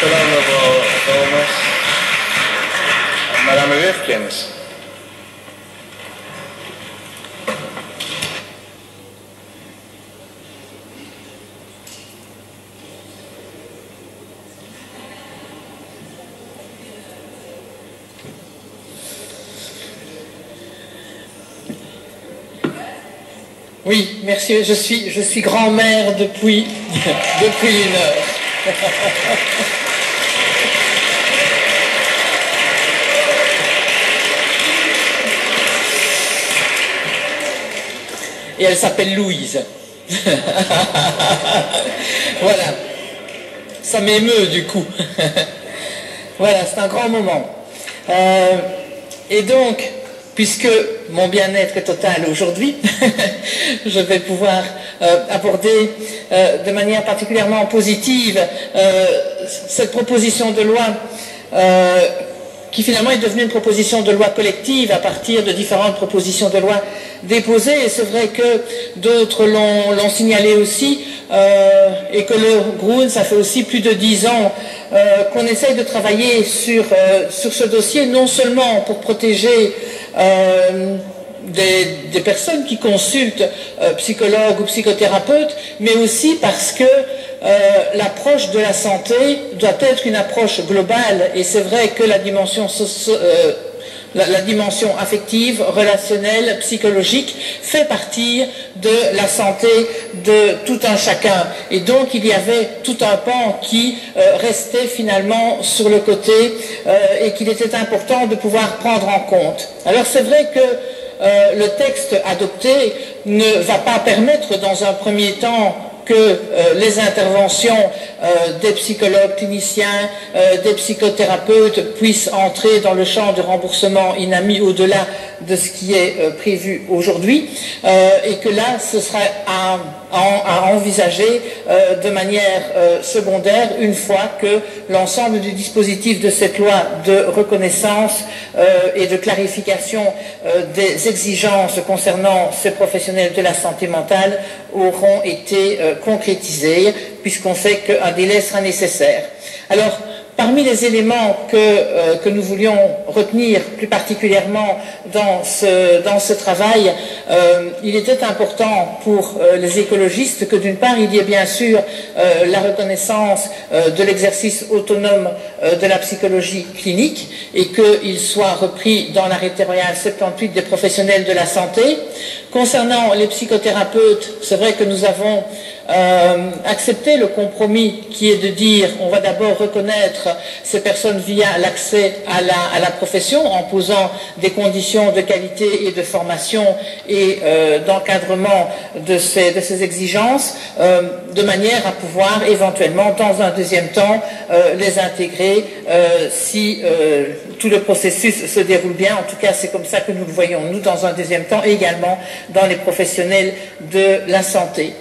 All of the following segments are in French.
Honorable Thomas, Madame Wilkins. Oui, merci, je suis grand-mère depuis une heure. Et elle s'appelle Louise. Voilà. Ça m'émeut du coup. Voilà, c'est un grand moment. Et donc, puisque mon bien-être est total aujourd'hui, je vais pouvoir aborder de manière particulièrement positive cette proposition de loi qui finalement est devenue une proposition de loi collective à partir de différentes propositions de loi déposées. Et c'est vrai que d'autres l'ont signalé aussi, et que le Groen, ça fait aussi plus de 10 ans qu'on essaye de travailler sur ce dossier, non seulement pour protéger des personnes qui consultent psychologues ou psychothérapeutes, mais aussi parce que l'approche de la santé doit être une approche globale, et c'est vrai que la dimension affective, relationnelle, psychologique fait partie de la santé de tout un chacun. Et donc il y avait tout un pan qui restait finalement sur le côté et qu'il était important de pouvoir prendre en compte. Alors c'est vrai que le texte adopté ne va pas permettre dans un premier temps que les interventions des psychologues cliniciens, des psychothérapeutes puissent entrer dans le champ du remboursement INAMI au-delà de ce qui est prévu aujourd'hui, et que là, ce sera à envisager de manière secondaire une fois que l'ensemble du dispositif de cette loi de reconnaissance et de clarification des exigences concernant ces professionnels de la santé mentale auront été concrétisés, puisqu'on sait qu'un délai sera nécessaire. Alors, parmi les éléments que nous voulions retenir plus particulièrement dans ce travail, il était important pour les écologistes que d'une part il y ait bien sûr la reconnaissance de l'exercice autonome de la psychologie clinique et qu'il soit repris dans l'arrêté royal 78 des professionnels de la santé. Concernant les psychothérapeutes, c'est vrai que nous avons accepter le compromis qui est de dire on va d'abord reconnaître ces personnes via l'accès à la profession en posant des conditions de qualité et de formation et d'encadrement de ces exigences de manière à pouvoir éventuellement dans un deuxième temps les intégrer si tout le processus se déroule bien. En tout cas c'est comme ça que nous le voyons nous dans un deuxième temps et également dans les professionnels de la santé.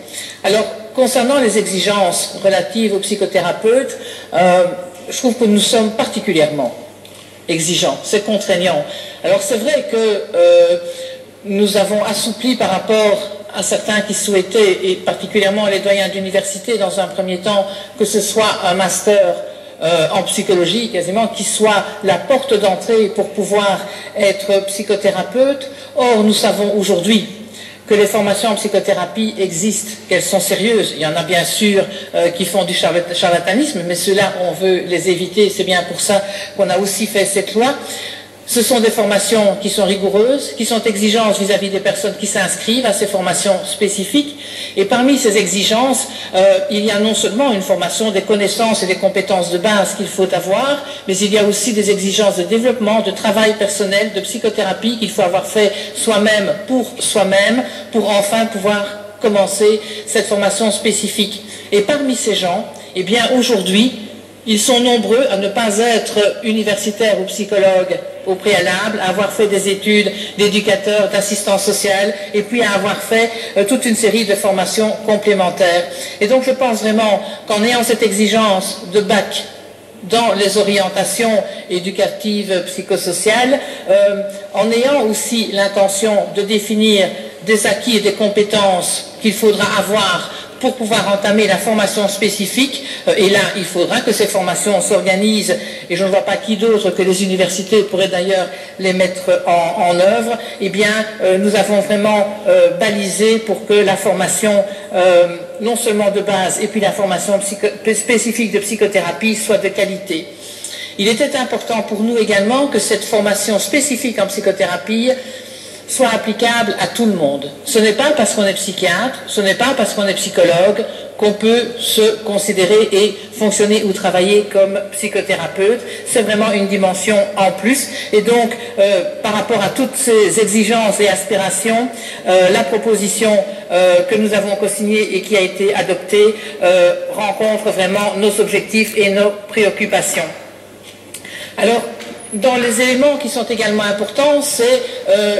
Alors, concernant les exigences relatives aux psychothérapeutes, je trouve que nous sommes particulièrement exigeants, c'est contraignant. Alors c'est vrai que nous avons assoupli par rapport à certains qui souhaitaient, et particulièrement les doyens d'université dans un premier temps, que ce soit un master en psychologie quasiment, qui soit la porte d'entrée pour pouvoir être psychothérapeute. Or, nous savons aujourd'hui que les formations en psychothérapie existent, qu'elles sont sérieuses. Il y en a bien sûr qui font du charlatanisme, mais ceux-là, on veut les éviter. C'est bien pour ça qu'on a aussi fait cette loi. Ce sont des formations qui sont rigoureuses, qui sont exigeantes vis-à-vis des personnes qui s'inscrivent à ces formations spécifiques. Et parmi ces exigences, il y a non seulement une formation des connaissances et des compétences de base qu'il faut avoir, mais il y a aussi des exigences de développement, de travail personnel, de psychothérapie qu'il faut avoir fait soi-même, pour enfin pouvoir commencer cette formation spécifique. Et parmi ces gens, eh bien aujourd'hui, ils sont nombreux à ne pas être universitaires ou psychologues au préalable, à avoir fait des études d'éducateur, d'assistant social, et puis à avoir fait toute une série de formations complémentaires. Et donc je pense vraiment qu'en ayant cette exigence de bac dans les orientations éducatives psychosociales, en ayant aussi l'intention de définir des acquis et des compétences qu'il faudra avoir pour pouvoir entamer la formation spécifique, et là il faudra que ces formations s'organisent, et je ne vois pas qui d'autre que les universités pourraient d'ailleurs les mettre en œuvre. Eh bien nous avons vraiment balisé pour que la formation non seulement de base et puis la formation spécifique de psychothérapie soit de qualité. Il était important pour nous également que cette formation spécifique en psychothérapie soit applicable à tout le monde. Ce n'est pas parce qu'on est psychiatre, ce n'est pas parce qu'on est psychologue qu'on peut se considérer et fonctionner ou travailler comme psychothérapeute. C'est vraiment une dimension en plus. Et donc, par rapport à toutes ces exigences et aspirations, la proposition que nous avons co-signée et qui a été adoptée rencontre vraiment nos objectifs et nos préoccupations. Alors, dans les éléments qui sont également importants, c'est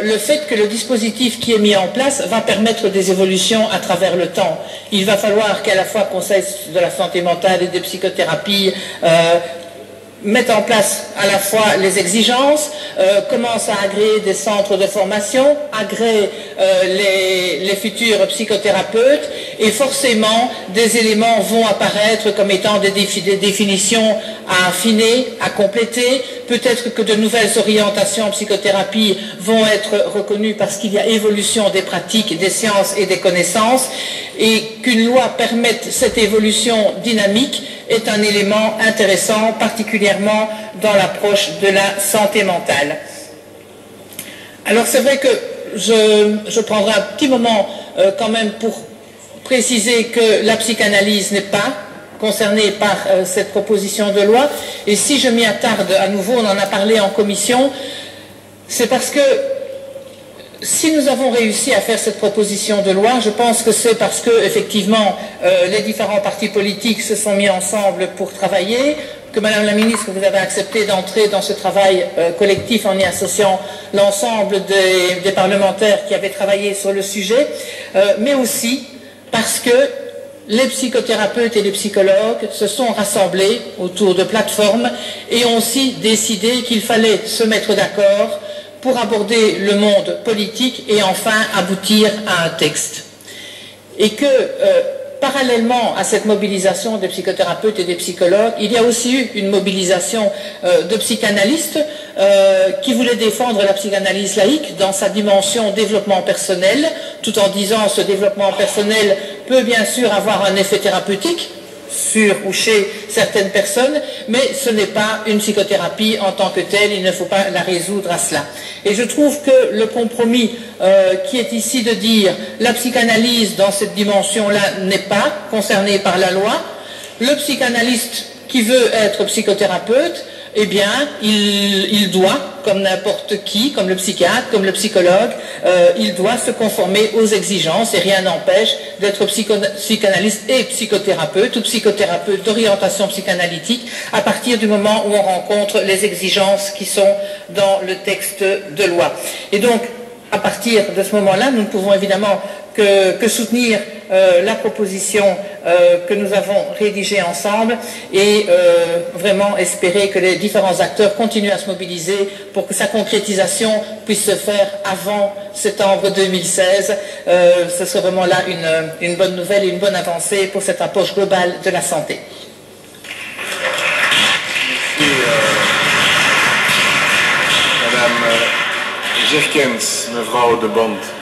le fait que le dispositif qui est mis en place va permettre des évolutions à travers le temps. Il va falloir qu'à la fois Conseil de la santé mentale et des psychothérapies mettent en place à la fois les exigences, commencent à agréer des centres de formation, agréent les futurs psychothérapeutes, et forcément des éléments vont apparaître comme étant des définitions à affiner, à compléter. Peut-être que de nouvelles orientations en psychothérapie vont être reconnues parce qu'il y a évolution des pratiques, des sciences et des connaissances, et qu'une loi permette cette évolution dynamique est un élément intéressant, particulièrement dans l'approche de la santé mentale. Alors c'est vrai que je prendrai un petit moment quand même pour préciser que la psychanalyse n'est pas concernée par cette proposition de loi, et si je m'y attarde à nouveau, on en a parlé en commission, c'est parce que si nous avons réussi à faire cette proposition de loi, je pense que c'est parce que, effectivement, les différents partis politiques se sont mis ensemble pour travailler, que Madame la Ministre, vous avez accepté d'entrer dans ce travail collectif en y associant l'ensemble des parlementaires qui avaient travaillé sur le sujet, mais aussi parce que les psychothérapeutes et les psychologues se sont rassemblés autour de plateformes et ont aussi décidé qu'il fallait se mettre d'accord pour aborder le monde politique et enfin aboutir à un texte. Et que, parallèlement à cette mobilisation des psychothérapeutes et des psychologues, il y a aussi eu une mobilisation de psychanalystes qui voulaient défendre la psychanalyse laïque dans sa dimension développement personnel, tout en disant ce développement personnel peut bien sûr avoir un effet thérapeutique sur ou chez certaines personnes, mais ce n'est pas une psychothérapie en tant que telle, il ne faut pas la résoudre à cela. Et je trouve que le compromis qui est ici de dire la psychanalyse dans cette dimension-là n'est pas concernée par la loi, le psychanalyste qui veut être psychothérapeute, eh bien, il doit, comme n'importe qui, comme le psychiatre, comme le psychologue, il doit se conformer aux exigences et rien n'empêche d'être psychanalyste et psychothérapeute ou psychothérapeute d'orientation psychanalytique à partir du moment où on rencontre les exigences qui sont dans le texte de loi. Et donc, à partir de ce moment-là, nous ne pouvons évidemment que soutenir la proposition que nous avons rédigée ensemble et vraiment espérer que les différents acteurs continuent à se mobiliser pour que sa concrétisation puisse se faire avant septembre 2016. Ce serait vraiment là une bonne nouvelle et une bonne avancée pour cette approche globale de la santé. Merci, Madame Jerkens, mevrouw de Bond.